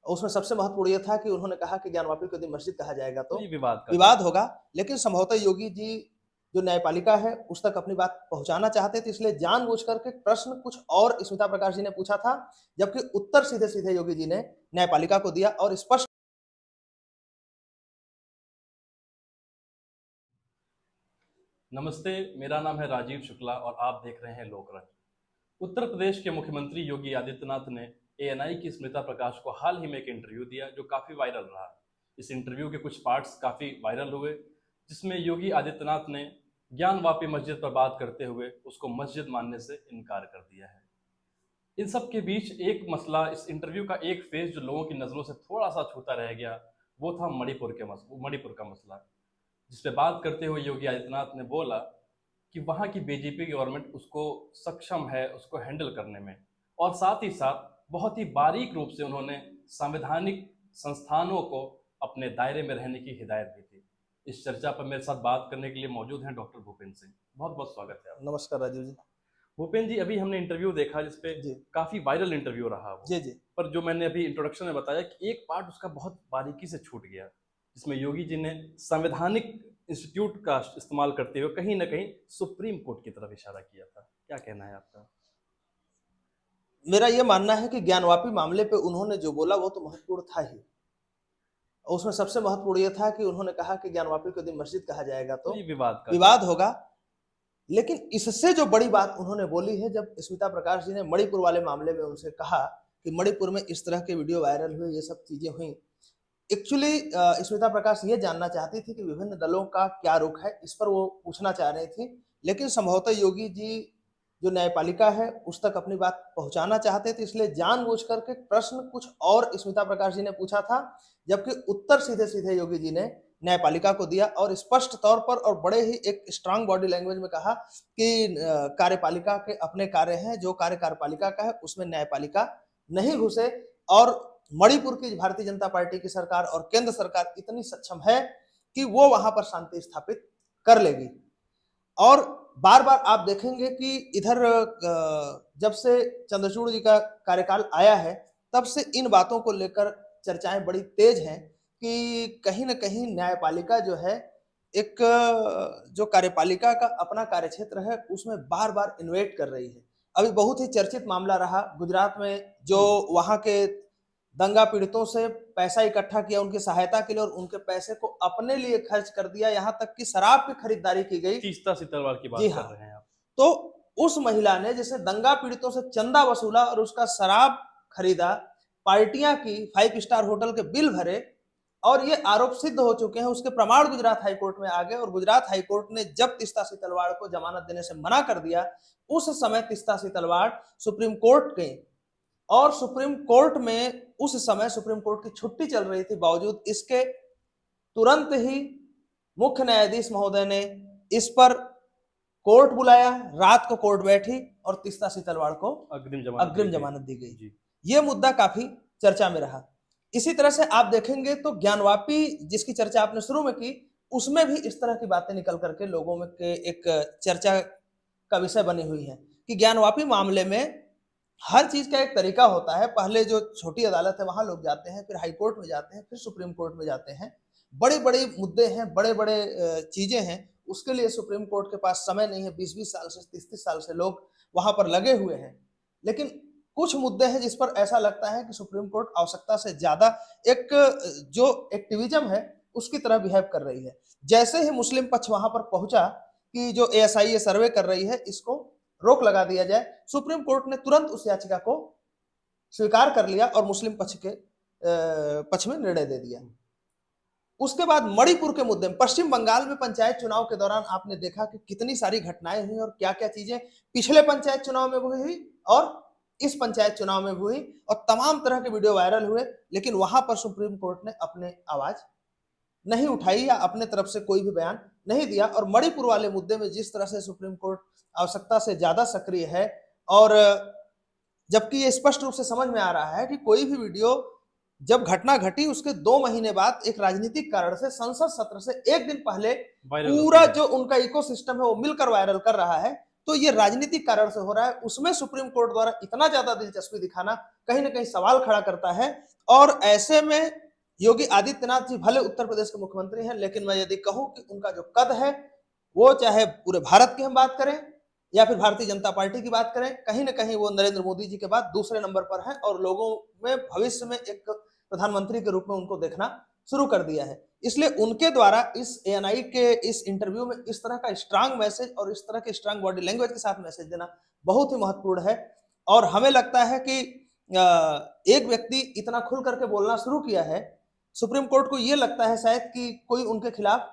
उसमें सबसे महत्वपूर्ण ये था कि उन्होंने कहा कि ज्ञानवापी को यदि मस्जिद कहा जाएगा तो ये विवाद का विवाद होगा, लेकिन संभवतः योगी जी जो न्यायपालिका है उस तक अपनी बात पहुंचाना चाहते थे, इसलिए जानबूझ करके प्रश्न कुछ और स्मिता प्रकाश जी ने पूछा था, जबकि उत्तर सीधे सीधे योगी जी ने न्यायपालिका को दिया और स्पष्ट। नमस्ते, मेरा नाम है राजीव शुक्ला और आप देख रहे हैं लोकरंग। उत्तर प्रदेश के मुख्यमंत्री योगी आदित्यनाथ ने एएनआई की स्मिता प्रकाश को हाल ही में एक इंटरव्यू दिया जो काफ़ी वायरल रहा। इस इंटरव्यू के कुछ पार्ट्स काफ़ी वायरल हुए, जिसमें योगी आदित्यनाथ ने ज्ञानवापी मस्जिद पर बात करते हुए उसको मस्जिद मानने से इनकार कर दिया है। इन सब के बीच एक मसला, इस इंटरव्यू का एक फेज जो लोगों की नज़रों से थोड़ा सा छूता रह गया, वो था मणिपुर का मसला, जिस पे बात करते हुए योगी आदित्यनाथ ने बोला कि वहाँ की बीजेपी गवर्नमेंट उसको सक्षम है उसको हैंडल करने में, और साथ ही साथ बहुत ही बारीक रूप से उन्होंने संवैधानिक संस्थानों को अपने दायरे में रहने की हिदायत दी थी। इस चर्चा पर मेरे साथ बात करने के लिए मौजूद हैं डॉक्टर भूपेंद्र सिंह। बहुत बहुत स्वागत है आपका। नमस्कार राजीव जी। भूपेंद्र जी, अभी हमने इंटरव्यू देखा जिसपे जी काफ़ी वायरल इंटरव्यू रहा वो, जी जी पर जो मैंने अभी इंट्रोडक्शन में बताया कि एक पार्ट उसका बहुत बारीकी से छूट गया, जिसमें योगी जी ने संवैधानिक इंस्टीट्यूट का इस्तेमाल करते हुए कहीं ना कहीं सुप्रीम कोर्ट की तरफ इशारा किया था। क्या कहना है आपका? मेरा ये मानना है कि ज्ञानवापी मामले पे उन्होंने जो बोला वो तो महत्वपूर्ण था ही। उसमें सबसे महत्वपूर्ण ये था कि उन्होंने कहा कि ज्ञानवापी को यदि मस्जिद कहा जाएगा तो तो ये विवाद का विवाद होगा, लेकिन इससे जो बड़ी बात उन्होंने बोली है, जब स्मिता प्रकाश जी ने मणिपुर वाले मामले में उनसे कहा कि मणिपुर में इस तरह के वीडियो वायरल हुए, ये सब चीजें हुई। एक्चुअली स्मिता प्रकाश ये जानना चाहती थी कि विभिन्न दलों का क्या रुख है, इस पर वो पूछना चाह रही थी, लेकिन संभवतः योगी जी जो न्यायपालिका है उस तक अपनी बात पहुंचाना चाहते थे, इसलिए जानबूझ करके प्रश्न कुछ और स्मिता प्रकाश जी ने पूछा था, जबकि उत्तर सीधे सीधे योगी जी ने न्यायपालिका को दिया और स्पष्ट तौर पर और बड़े ही एक स्ट्रांग बॉडी लैंग्वेज में कहा कि कार्यपालिका के अपने कार्य हैं, जो कार्य कार्यपालिका का है उसमें न्यायपालिका नहीं घुसे, और मणिपुर की भारतीय जनता पार्टी की सरकार और केंद्र सरकार इतनी सक्षम है कि वो वहां पर शांति स्थापित कर लेगी। और बार बार आप देखेंगे कि इधर जब से चंद्रचूड़ जी का कार्यकाल आया है तब से इन बातों को लेकर चर्चाएं बड़ी तेज हैं कि कहीं ना कहीं न्यायपालिका जो है एक जो कार्यपालिका का अपना कार्यक्षेत्र है उसमें बार बार इन्वेट कर रही है। अभी बहुत ही चर्चित मामला रहा गुजरात में, जो वहां के दंगा पीड़ितों से पैसा इकट्ठा किया उनकी सहायता के लिए और उनके पैसे को अपने लिए खर्च कर दिया, यहां तक कि शराब की खरीदारी की गई। तीस्ता सितरवार की जी बात कर हाँ, रहे हैं आप? तो उस महिला ने जिसने दंगा पीड़ितों से चंदा वसूला और उसका शराब खरीदा, पार्टियां की, 5 स्टार होटल के बिल भरे, और ये आरोप सिद्ध हो चुके हैं, उसके प्रमाण गुजरात हाईकोर्ट में आ गए और गुजरात हाईकोर्ट ने जब तीस्ता सितलवाड़ को जमानत देने से मना कर दिया, उस समय तीस्ता सितलवाड़ सुप्रीम कोर्ट गई और सुप्रीम कोर्ट में उस समय सुप्रीम कोर्ट की छुट्टी चल रही थी, बावजूद इसके तुरंत ही मुख्य न्यायाधीश महोदय ने इस पर कोर्ट बुलाया, रात को कोर्ट बैठी और तीस्ता सितलवाड़ को अग्रिम जमानत दी गई। ये मुद्दा काफी चर्चा में रहा। इसी तरह से आप देखेंगे तो ज्ञानवापी जिसकी चर्चा आपने शुरू में की, उसमें भी इस तरह की बातें निकल करके लोगों में के एक चर्चा का विषय बनी हुई है कि ज्ञानवापी मामले में हर चीज का एक तरीका होता है। पहले जो छोटी अदालत है वहां लोग जाते हैं, फिर हाई कोर्ट में जाते हैं, फिर सुप्रीम कोर्ट में जाते हैं। बड़े बड़े मुद्दे हैं, बड़े बड़े चीजें हैं, उसके लिए सुप्रीम कोर्ट के पास समय नहीं है। 20-20 साल से, 30-30 साल से लोग वहां पर लगे हुए हैं, लेकिन कुछ मुद्दे हैं जिस पर ऐसा लगता है कि सुप्रीम कोर्ट आवश्यकता से ज्यादा एक जो एक्टिविज्म है उसकी तरह बिहेव कर रही है। जैसे ही मुस्लिम पक्ष वहां पर पहुंचा कि जो एएसआई सर्वे कर रही है इसको रोक लगा दिया जाए, सुप्रीम कोर्ट ने तुरंत उस याचिका को स्वीकार कर लिया और मुस्लिम पक्ष के पक्ष में निर्णय दे दिया। उसके बाद मणिपुर के मुद्दे में, पश्चिम बंगाल में पंचायत चुनाव के दौरान आपने देखा कि कितनी सारी घटनाएं हुई और क्या क्या चीजें पिछले पंचायत चुनाव में भी हुई और इस पंचायत चुनाव में भी हुई, और तमाम तरह के वीडियो वायरल हुए, लेकिन वहां पर सुप्रीम कोर्ट ने अपने आवाज नहीं उठाई या अपने तरफ से कोई भी बयान नहीं दिया। और मणिपुर वाले मुद्दे में जिस तरह से सुप्रीम कोर्ट आवश्यकता से ज्यादा सक्रिय है, और जबकि ये स्पष्ट रूप से समझ में आ रहा है कि कोई भी वीडियो जब घटना घटी उसके 2 महीने बाद एक राजनीतिक कारण से संसद सत्र से एक दिन पहले पूरा जो उनका इकोसिस्टम है वो मिलकर वायरल कर रहा है, तो ये राजनीतिक कारण से हो रहा है, उसमें सुप्रीम कोर्ट द्वारा इतना ज्यादा दिलचस्पी दिखाना कहीं ना कहीं सवाल खड़ा करता है। और ऐसे में योगी आदित्यनाथ जी भले उत्तर प्रदेश के मुख्यमंत्री हैं, लेकिन मैं यदि कहूं कि उनका जो कद है, वो चाहे पूरे भारत की हम बात करें या फिर भारतीय जनता पार्टी की बात करें, कहीं ना कहीं वो नरेंद्र मोदी जी के बाद दूसरे नंबर पर है, और लोगों में भविष्य में एक प्रधानमंत्री के रूप में उनको देखना शुरू कर दिया है। इसलिए उनके द्वारा इस एएनआई के इस इंटरव्यू में इस तरह का स्ट्रांग मैसेज और इस तरह के स्ट्रांग बॉडी लैंग्वेज के साथ मैसेज देना बहुत ही महत्वपूर्ण है। और हमें लगता है कि एक व्यक्ति इतना खुल करके बोलना शुरू किया है, सुप्रीम कोर्ट को यह लगता है शायद कि कोई उनके खिलाफ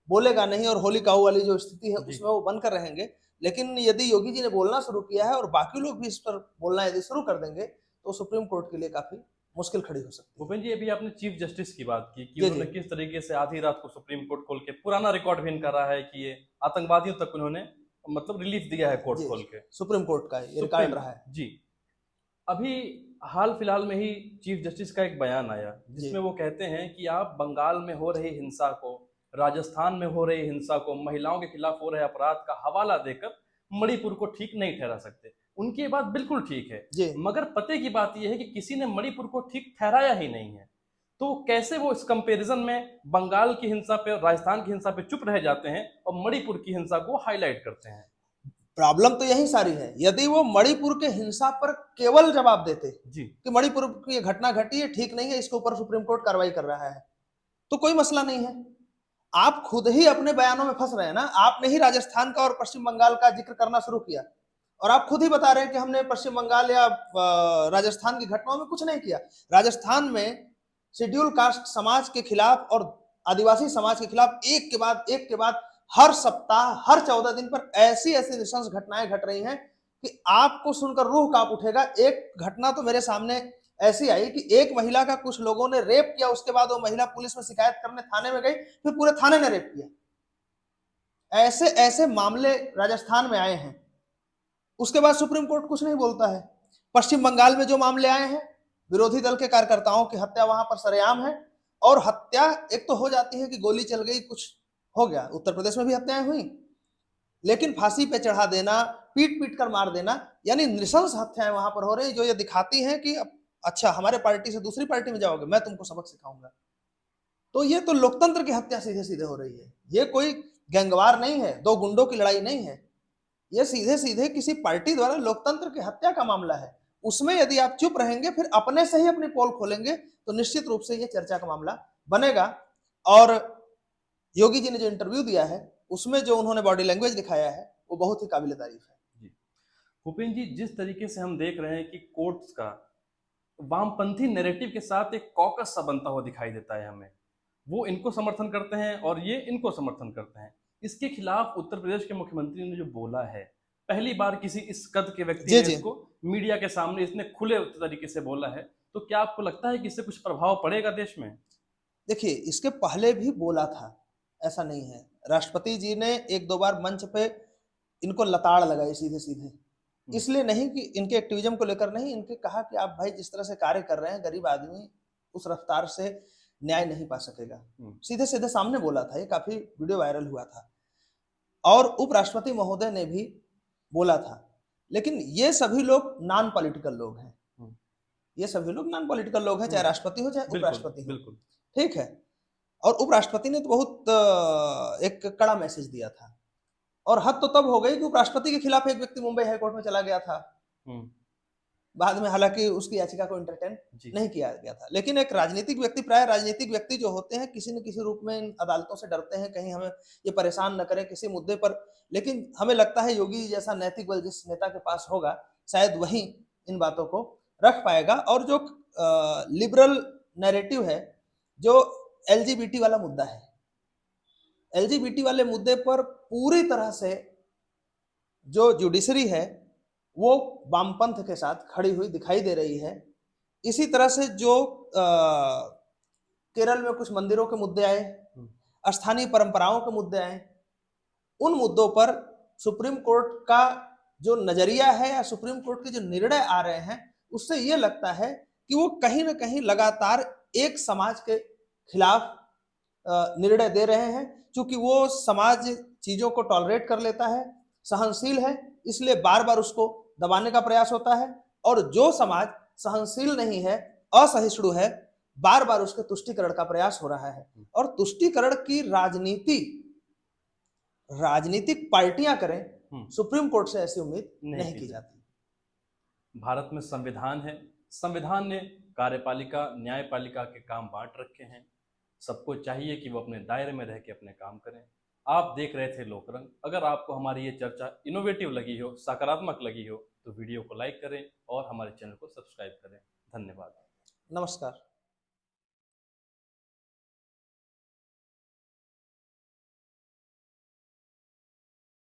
बोलेगा नहीं और होली काऊ वाली जो स्थिति है जी। उसमें वो बनकर रहेंगे। लेकिन यदि योगी जी ने बोलना शुरू किया है और बाकी लोग भी इस पर बोलना यदि शुरू कर देंगे, तो सुप्रीम कोर्ट के लिए काफी मुश्किल खड़ी हो सकती है। भूपेन जी, अभी आपने चीफ जस्टिस की बात की कि जी उन्होंने जी किस तरीके से आधी रात को सुप्रीम कोर्ट खोल के पुराना रिकॉर्ड भी इनका रहा है कि ये आतंकवादियों तक उन्होंने मतलब रिलीफ दिया है कोर्ट जी, खोल के। सुप्रीम कोर्ट का ये रिकॉर्ड सुप्रीम रहा है। जी। अभी हाल फिलहाल में ही चीफ जस्टिस का एक बयान आया जी जिसमें वो कहते हैं कि आप बंगाल में हो रही हिंसा को, राजस्थान में हो रही हिंसा को, महिलाओं के खिलाफ हो रहे अपराध का हवाला देकर मणिपुर को ठीक नहीं ठहरा सकते। उनकी ये बात बिल्कुल ठीक है, जी मगर पते की बात यह है कि किसी ने मणिपुर को ठीक ठहराया ही नहीं है। तो कैसे वो इस कंपैरिजन में बंगाल की हिंसा पे और राजस्थान की हिंसा पे चुप रह जाते हैं और मणिपुर की हिंसा को हाईलाइट करते हैं? प्रॉब्लम तो यही सारी है। यदि वो मणिपुर के हिंसा पर केवल जवाब देते जी। कि मणिपुर की ये घटना घटी है, ठीक नहीं है, इसके ऊपर सुप्रीम कोर्ट कार्रवाई कर रहा है, तो कोई मसला नहीं है। आप खुद ही अपने बयानों में फंस रहे हैं ना। आपने ही राजस्थान का और पश्चिम बंगाल का जिक्र करना शुरू किया, और आप खुद ही बता रहे हैं कि हमने पश्चिम बंगाल या राजस्थान की घटनाओं में कुछ नहीं किया। राजस्थान में शेड्यूल कास्ट समाज के खिलाफ और आदिवासी समाज के खिलाफ एक के बाद हर सप्ताह, हर 14 दिन पर ऐसी ऐसी नृशंस घटनाएं घट रही हैं कि आपको सुनकर रूह कांप उठेगा। एक घटना तो मेरे सामने ऐसी आई कि एक महिला का कुछ लोगों ने रेप किया, उसके बाद वो महिला पुलिस में शिकायत करने थाने में गई, फिर पूरे थाने ने रेप किया। ऐसे ऐसे मामले राजस्थान में आए हैं, उसके बाद सुप्रीम कोर्ट कुछ नहीं बोलता है। पश्चिम बंगाल में जो मामले आए हैं, विरोधी दल के कार्यकर्ताओं की हत्या वहां पर सरेआम है, और हत्या एक तो हो जाती है कि गोली चल गई, कुछ हो गया। उत्तर प्रदेश में भी हत्याएं हुई, लेकिन फांसी पे चढ़ा देना, पीट पीट कर मार देना, यानी नृशंस हत्याएं वहां पर हो रही, जो ये दिखाती हैं कि अच्छा हमारे पार्टी से दूसरी पार्टी में जाओगे, मैं तुमको सबक सिखाऊंगा। तो ये तो लोकतंत्र की हत्या सीधे सीधे हो रही है। ये कोई गैंगवार नहीं है, दो गुंडों की लड़ाई नहीं है, ये सीधे सीधे किसी पार्टी द्वारा लोकतंत्र की हत्या का मामला है। उसमें यदि आप चुप रहेंगे, फिर अपने से ही अपनी पोल खोलेंगे, तो निश्चित रूप से ये चर्चा का मामला बनेगा। और योगी जी ने जो इंटरव्यू दिया है, उसमें जो उन्होंने बॉडी लैंग्वेज दिखाया है, वो बहुत ही काबिल तारीफ है। जी भूपेन जी, जिस तरीके से हम देख रहे हैं कि कोर्ट्स का वामपंथी नैरेटिव के साथ एक कॉकस सा बनता हुआ दिखाई देता है हमें, वो इनको समर्थन करते हैं और ये इनको समर्थन करते हैं। इसके खिलाफ उत्तर प्रदेश के मुख्यमंत्री ने जो बोला है, पहली बार किसी इस कद के व्यक्ति ने इसको मीडिया के सामने इतने खुले तरीके से बोला है, तो क्या आपको लगता है कि इससे कुछ प्रभाव पड़ेगा देश में? देखिए, इसके पहले भी बोला था, ऐसा नहीं है। राष्ट्रपति जी ने एक दो बार मंच पे इनको लताड़ लगाई सीधे सीधे, इसलिए नहीं कि इनके एक्टिविज्म को लेकर नहीं, इनके कहा कि आप भाई जिस तरह से कार्य कर रहे हैं, गरीब आदमी उस रफ्तार से न्याय नहीं पा सकेगा। सीधे सीधे सामने बोला था, ये काफी वीडियो वायरल हुआ था। और उपराष्ट्रपति महोदय ने भी बोला था। लेकिन ये सभी लोग नॉन पॉलिटिकल लोग हैं, ये सभी लोग नॉन पॉलिटिकल लोग हैं, चाहे राष्ट्रपति हो चाहे उपराष्ट्रपति हो, ठीक है। और उपराष्ट्रपति ने तो बहुत एक कड़ा मैसेज दिया था, और हद तो तब हो गई कि उपराष्ट्रपति के खिलाफ एक व्यक्ति मुंबई हाईकोर्ट में चला गया था। बाद में हालांकि उसकी याचिका को एंटरटेन नहीं किया गया था। लेकिन एक राजनीतिक व्यक्ति, प्राय राजनीतिक व्यक्ति जो होते हैं, किसी न किसी रूप में इन अदालतों से डरते हैं, कहीं हमें ये परेशान न करें किसी मुद्दे पर। लेकिन हमें लगता है योगी जैसा नैतिक बल जिस नेता के पास होगा, शायद वही इन बातों को रख पाएगा। और जो लिबरल नैरेटिव है, जो एलजीबीटी वाला मुद्दा है, एलजीबीटी वाले मुद्दे पर पूरी तरह से जो जुडिशरी है वो वामपंथ के साथ खड़ी हुई दिखाई दे रही है। इसी तरह से जो केरल में कुछ मंदिरों के मुद्दे आए, स्थानीय परंपराओं के मुद्दे आए, उन मुद्दों पर सुप्रीम कोर्ट का जो नजरिया है या सुप्रीम कोर्ट के जो निर्णय आ रहे हैं, उससे ये लगता है कि वो कहीं ना कहीं लगातार एक समाज के खिलाफ निर्णय दे रहे हैं। क्योंकि वो समाज चीजों को टॉलरेट कर लेता है, सहनशील है, इसलिए बार बार उसको दबाने का प्रयास होता है, और जो समाज सहनशील नहीं है, असहिष्णु है, बार बार उसके तुष्टीकरण का प्रयास हो रहा है। और तुष्टीकरण की राजनीति राजनीतिक पार्टियां करें, सुप्रीम कोर्ट से ऐसी उम्मीद नहीं की जाती। भारत में संविधान है, संविधान ने कार्यपालिका न्यायपालिका के काम बांट रखे हैं। सबको चाहिए कि वो अपने दायरे में रह के अपने काम करें। आप देख रहे थे लोकरंग। अगर आपको हमारी ये चर्चा इनोवेटिव लगी हो, सकारात्मक लगी हो, तो वीडियो को लाइक करें और हमारे चैनल को सब्सक्राइब करें। धन्यवाद। नमस्कार।